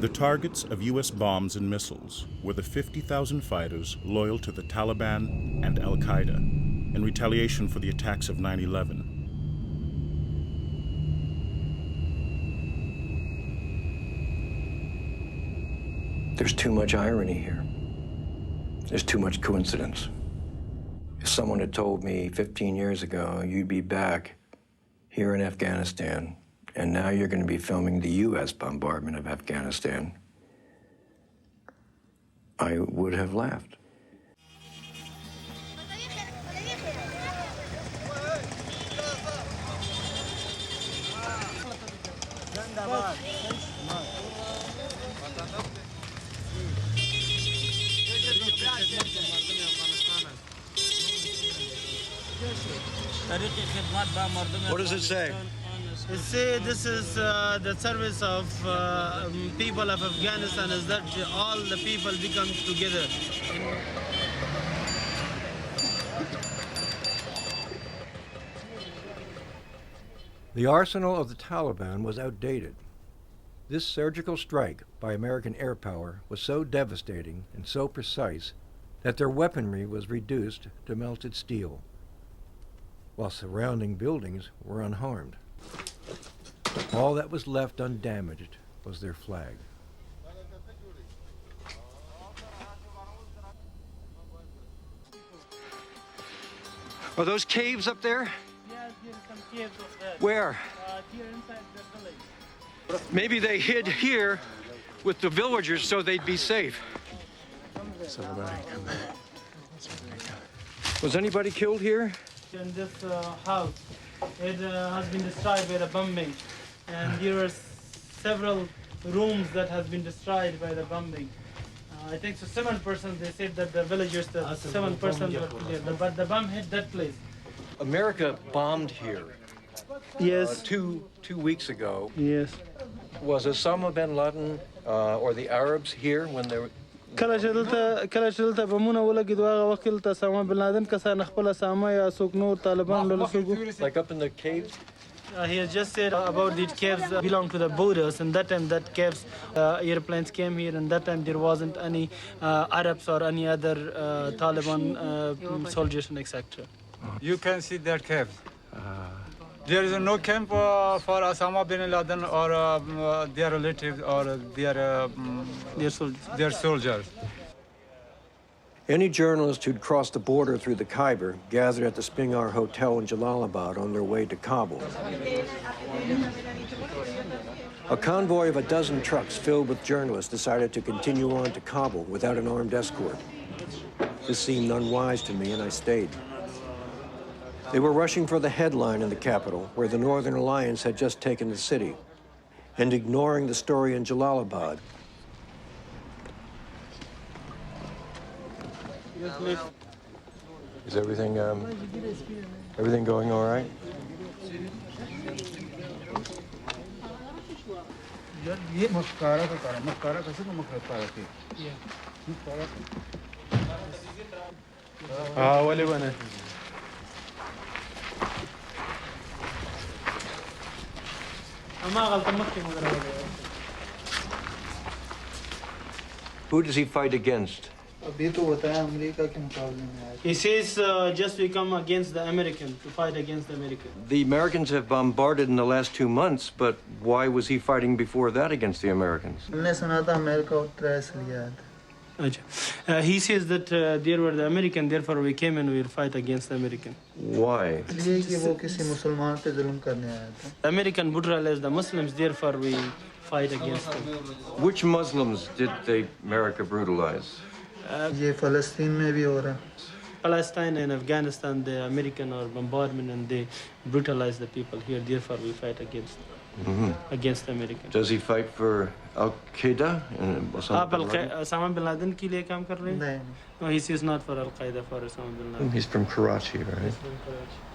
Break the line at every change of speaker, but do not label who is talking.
The targets of U.S. bombs and missiles were the 50,000 fighters loyal to the Taliban and Al-Qaeda in retaliation for the attacks of 9/11.
There's too much irony here. There's too much coincidence. If someone had told me 15 years ago you'd be back here in Afghanistan, and now you're going to be filming the U.S. bombardment of Afghanistan, I would have laughed.
What does it say?
It says this is the service of people of Afghanistan, is that all the people become together.
The arsenal of the Taliban was outdated. This surgical strike by American air power was so devastating and so precise that their weaponry was reduced to melted steel, while surrounding buildings were unharmed. All that was left undamaged was their flag.
Are those caves up there?
Yes, there are some caves up there.
Where?
Here inside the village.
Maybe they hid here with the villagers so they'd be safe. Was anybody killed here?
In this house, it has been destroyed by the bombing, and there are several rooms that have been destroyed by the bombing. I think so 7%, they said that the villagers, that 7% were killed, but the bomb hit that place.
America bombed here
Yes.
two weeks ago.
Yes.
Was Osama bin Laden or the Arabs here when they were?
کله چې دلته بمونه ولګېدو هغه وخت کې دلته اسامه بن لادن کسان خپل اسامه یا څوک نور طالبان له څوک.
Like up in the caves?
He has just said about these caves belong to the borders, and that time that caves airplanes came here, and that time there wasn't any Arabs or any other Taliban soldiers and etc.
You can see their caves. There is no camp for Osama bin Laden or their relatives or their soldiers.
Any journalist who'd crossed the border through the Khyber gathered at the Spingar Hotel in Jalalabad on their way to Kabul. A convoy of a dozen trucks filled with journalists decided to continue on to Kabul without an armed escort. This seemed unwise to me, and I stayed. They were rushing for the headline in the capital, where the Northern Alliance had just taken the city, and ignoring the story in Jalalabad. Is everything going all right? Who does he fight against?
He says just we come against the American, to fight against the American.
The Americans have bombarded in the last 2 months, but why was he fighting before that against the Americans?
He says that there were the American, therefore we came and we will fight against the American.
Why?
The American brutalized the Muslims, therefore we fight against them.
Which Muslims did America brutalize?
Palestine and Afghanistan, the American or bombardment, and they brutalize the people here, therefore we fight against the Americans.
Does he fight for Al-Qaeda?
Osama bin Laden ke liye kaam kar rahe hain? No, he says not for Al-Qaeda, for Osama bin Laden.
He's from Karachi, right?
He's from Karachi.